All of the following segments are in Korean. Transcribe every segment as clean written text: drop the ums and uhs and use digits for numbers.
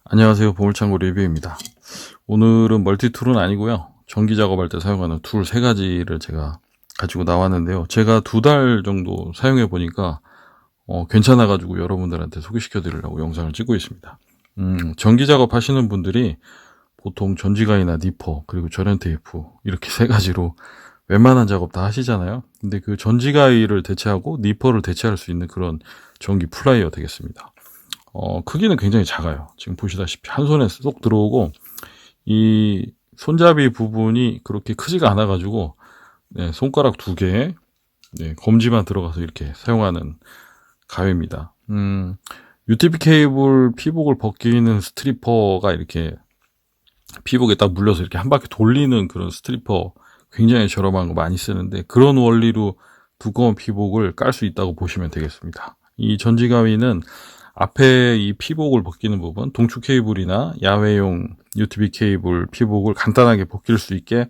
안녕하세요. 보물창고 리뷰입니다. 오늘은 멀티툴은 아니고요. 전기 작업할 때 사용하는 툴 3가지를 제가 가지고 나왔는데요. 제가 2달 정도 사용해 보니까 괜찮아가지고 여러분들한테 소개시켜 드리려고 영상을 찍고 있습니다. 전기 작업 하시는 분들이 보통 전지가이나 니퍼 그리고 절연 테이프 이렇게 3가지로 웬만한 작업 다 하시잖아요. 근데 그 전지가이를 대체하고 니퍼를 대체할 수 있는 그런 전기 플라이어 되겠습니다. 크기는 굉장히 작아요. 지금 보시다시피 한 손에 쏙 들어오고 이 손잡이 부분이 그렇게 크지가 않아 가지고 손가락 2개 검지만 들어가서 이렇게 사용하는 가위입니다. UTP 케이블 피복을 벗기는 스트리퍼가 이렇게 피복에 딱 물려서 이렇게 한 바퀴 돌리는 그런 스트리퍼 굉장히 저렴한 거 많이 쓰는데 그런 원리로 두꺼운 피복을 깔 수 있다고 보시면 되겠습니다. 이 전지가위는 앞에 이 피복을 벗기는 부분, 동축 케이블이나 야외용 UTP 케이블 피복을 간단하게 벗길 수 있게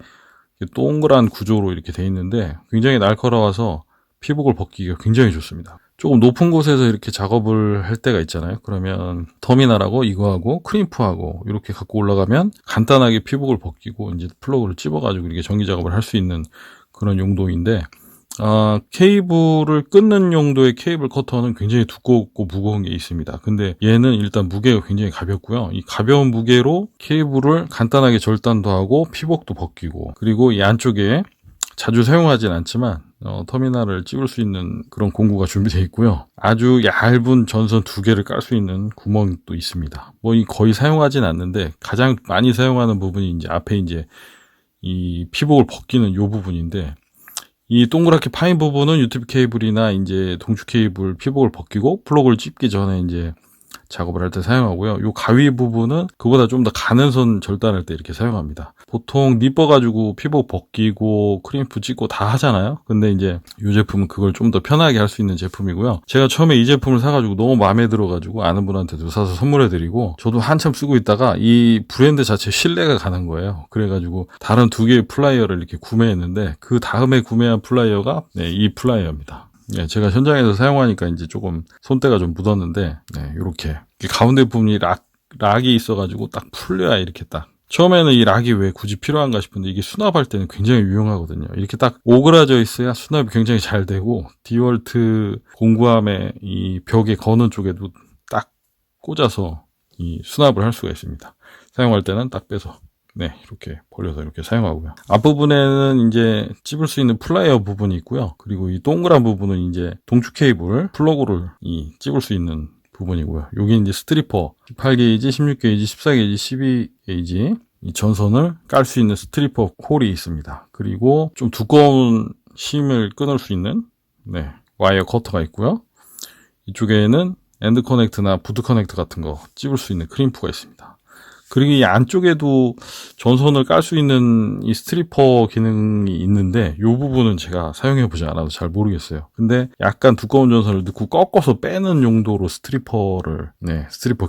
동그란 구조로 이렇게 돼 있는데 굉장히 날카로워서 피복을 벗기기가 굉장히 좋습니다. 조금 높은 곳에서 이렇게 작업을 할 때가 있잖아요. 그러면 터미널하고 이거하고 크림프하고 이렇게 갖고 올라가면 간단하게 피복을 벗기고 이제 플러그를 찝어가지고 이렇게 전기 작업을 할 수 있는 그런 용도인데 케이블을 끊는 용도의 케이블 커터는 굉장히 두껍고 무거운 게 있습니다. 근데 얘는 일단 무게가 굉장히 가볍고요. 이 가벼운 무게로 케이블을 간단하게 절단도 하고 피복도 벗기고 그리고 이 안쪽에 자주 사용하진 않지만 터미널을 찝을 수 있는 그런 공구가 준비되어 있고요. 아주 얇은 전선 2개를 깔 수 있는 구멍도 있습니다. 거의 사용하진 않는데 가장 많이 사용하는 부분이 이제 앞에 이제 이 피복을 벗기는 이 부분인데 이 동그랗게 파인 부분은 UTP 케이블이나 이제 동축 케이블 피복을 벗기고 플러그를 찝기 전에 이제 작업을 할 때 사용하고요. 요 가위 부분은 그보다 좀 더 가는 선 절단할 때 이렇게 사용합니다. 보통 니퍼 가지고 피복 벗기고 크림프 찝고 다 하잖아요. 근데 이제 이 제품은 그걸 좀 더 편하게 할 수 있는 제품이고요. 제가 처음에 이 제품을 사가지고 너무 마음에 들어가지고 아는 분한테도 사서 선물해드리고 저도 한참 쓰고 있다가 이 브랜드 자체 신뢰가 가는 거예요. 그래가지고 다른 2개의 플라이어를 이렇게 구매했는데 그 다음에 구매한 플라이어가 이 플라이어입니다. 제가 현장에서 사용하니까 이제 조금 손때가 좀 묻었는데, 요렇게. 가운데 부분이 락이 있어가지고 딱 풀려야 이렇게 딱. 처음에는 이 락이 왜 굳이 필요한가 싶은데 이게 수납할 때는 굉장히 유용하거든요. 이렇게 딱 오그라져 있어야 수납이 굉장히 잘 되고, 디월트 공구함의 이 벽에 거는 쪽에도 딱 꽂아서 이 수납을 할 수가 있습니다. 사용할 때는 딱 빼서. 이렇게 벌려서 이렇게 사용하고요. 앞부분에는 이제 찝을 수 있는 플라이어 부분이 있고요. 그리고 이 동그란 부분은 이제 동축 케이블, 플러그를 찝을 수 있는 부분이고요. 여기 이제 스트리퍼, 18게이지, 16게이지, 14게이지, 12게이지 이 전선을 깔 수 있는 스트리퍼 콜이 있습니다. 그리고 좀 두꺼운 심을 끊을 수 있는 와이어 커터가 있고요. 이쪽에는 엔드 커넥트나 부드 커넥트 같은 거 찝을 수 있는 크림프가 있습니다. 그리고 이 안쪽에도 전선을 깔 수 있는 이 스트리퍼 기능이 있는데 이 부분은 제가 사용해보지 않아서 잘 모르겠어요. 근데 약간 두꺼운 전선을 넣고 꺾어서 빼는 용도로 스트리퍼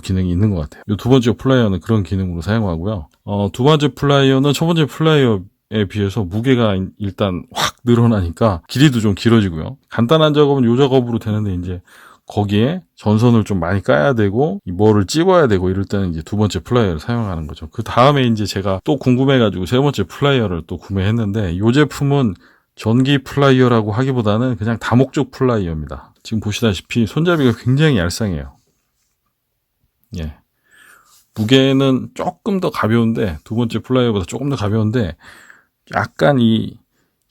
기능이 있는 것 같아요. 이 2번째 플라이어는 그런 기능으로 사용하고요. 2번째 플라이어는 첫 번째 플라이어에 비해서 무게가 일단 확 늘어나니까 길이도 좀 길어지고요. 간단한 작업은 이 작업으로 되는데 이제 거기에 전선을 좀 많이 까야 되고 뭐를 찝어야 되고 이럴 때는 이제 2번째 플라이어를 사용하는 거죠. 그 다음에 이제 제가 또 궁금해가지고 3번째 플라이어를 또 구매했는데 이 제품은 전기 플라이어라고 하기보다는 그냥 다목적 플라이어입니다. 지금 보시다시피 손잡이가 굉장히 얄쌍해요. 무게는 조금 더 가벼운데 2번째 플라이어보다 조금 더 가벼운데 약간 이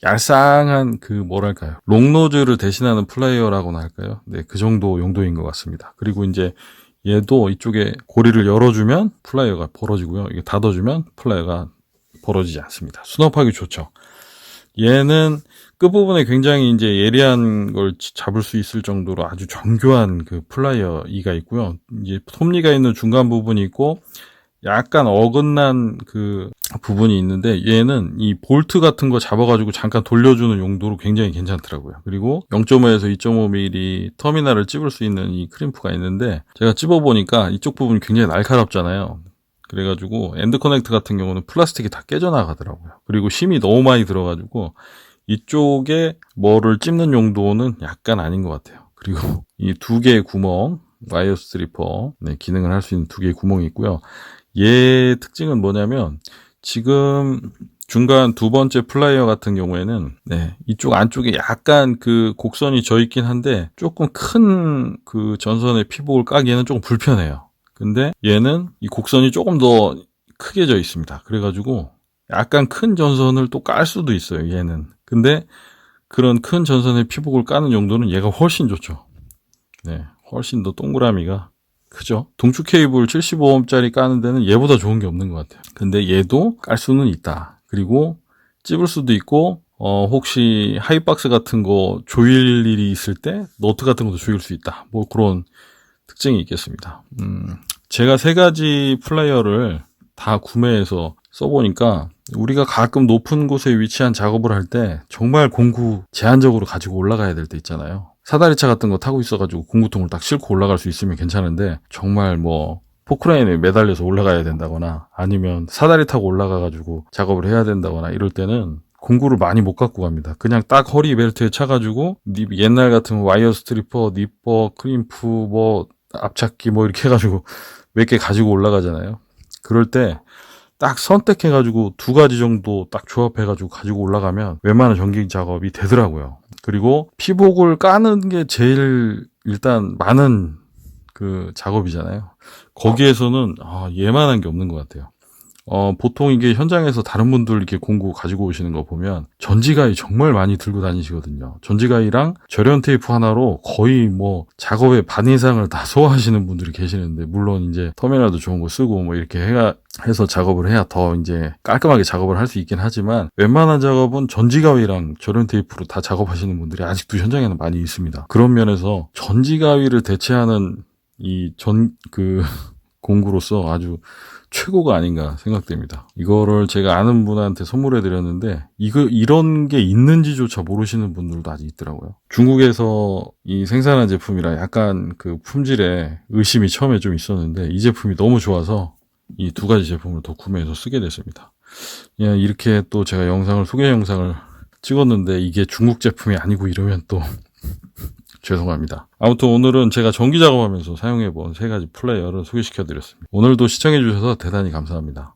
얄쌍한 롱노즈를 대신하는 플라이어라고나 할까요? 그 정도 용도인 것 같습니다. 그리고 이제 얘도 이쪽에 고리를 열어주면 플라이어가 벌어지고요. 이게 닫아주면 플라이어가 벌어지지 않습니다. 수납하기 좋죠. 얘는 끝부분에 굉장히 이제 예리한 걸 잡을 수 있을 정도로 아주 정교한 그 플라이어 이가 있고요. 이제 톱니가 있는 중간 부분이 있고 약간 어긋난 그 부분이 있는데 얘는 이 볼트 같은 거 잡아가지고 잠깐 돌려주는 용도로 굉장히 괜찮더라고요. 그리고 0.5에서 2.5mm 터미널을 찝을 수 있는 이 크림프가 있는데 제가 찝어보니까 이쪽 부분이 굉장히 날카롭잖아요. 그래가지고 엔드 커넥트 같은 경우는 플라스틱이 다 깨져나가더라고요. 그리고 심이 너무 많이 들어가지고 이쪽에 뭐를 찝는 용도는 약간 아닌 것 같아요. 그리고 이 2개의 구멍 와이어 스트리퍼 기능을 할 수 있는 두 개의 구멍이 있고요. 얘 특징은 뭐냐면 지금 중간 두 번째 플라이어 같은 경우에는 이쪽 안쪽에 약간 그 곡선이 져 있긴 한데 조금 큰 그 전선의 피복을 까기에는 조금 불편해요. 근데 얘는 이 곡선이 조금 더 크게 져 있습니다. 그래가지고 약간 큰 전선을 또 깔 수도 있어요, 얘는. 근데 그런 큰 전선의 피복을 까는 용도는 얘가 훨씬 좋죠. 훨씬 더 동그라미가 크죠. 동축 케이블 75ohm짜리 까는 데는 얘보다 좋은 게 없는 것 같아요. 근데 얘도 깔 수는 있다. 그리고 찝을 수도 있고, 혹시 하이박스 같은 거 조일 일이 있을 때 너트 같은 것도 조일 수 있다. 뭐 그런 특징이 있겠습니다. 제가 세 가지 플라이어를 다 구매해서 써보니까 우리가 가끔 높은 곳에 위치한 작업을 할 때 정말 공구 제한적으로 가지고 올라가야 될 때 있잖아요. 사다리차 같은 거 타고 있어가지고 공구통을 딱 싣고 올라갈 수 있으면 괜찮은데 정말 뭐 포크라인에 매달려서 올라가야 된다거나 아니면 사다리 타고 올라가가지고 작업을 해야 된다거나 이럴 때는 공구를 많이 못 갖고 갑니다. 그냥 딱 허리 벨트에 차가지고 옛날 같으면 와이어 스트리퍼, 니퍼, 크림프, 뭐 앞찾기 뭐 이렇게 해가지고 몇 개 가지고 올라가잖아요. 그럴 때 딱 선택해가지고 두 가지 정도 딱 조합해가지고 가지고 올라가면 웬만한 전기 작업이 되더라고요. 그리고 피복을 까는 게 제일 일단 많은 그 작업이잖아요. 거기에서는 얘만한 게 없는 것 같아요. 보통 이게 현장에서 다른 분들 이렇게 공구 가지고 오시는 거 보면 전지가위 정말 많이 들고 다니시거든요. 전지가위랑 절연 테이프 하나로 거의 뭐 작업의 반 이상을 다 소화하시는 분들이 계시는데, 물론 이제 터미널도 좋은 거 쓰고 뭐 이렇게 해서 작업을 해야 더 이제 깔끔하게 작업을 할 수 있긴 하지만 웬만한 작업은 전지가위랑 절연 테이프로 다 작업하시는 분들이 아직도 현장에는 많이 있습니다. 그런 면에서 전지가위를 대체하는 공구로서 아주 최고가 아닌가 생각됩니다. 이거를 제가 아는 분한테 선물해 드렸는데 이런 게 있는지조차 모르시는 분들도 아직 있더라고요. 중국에서 이 생산한 제품이라 약간 그 품질에 의심이 처음에 좀 있었는데 이 제품이 너무 좋아서 이 두 가지 제품을 더 구매해서 쓰게 됐습니다. 그냥 이렇게 또 제가 소개 영상을 찍었는데 이게 중국 제품이 아니고 이러면 또 죄송합니다. 아무튼 오늘은 제가 전기 작업하면서 사용해본 세 가지 플레이어를 소개시켜드렸습니다. 오늘도 시청해주셔서 대단히 감사합니다.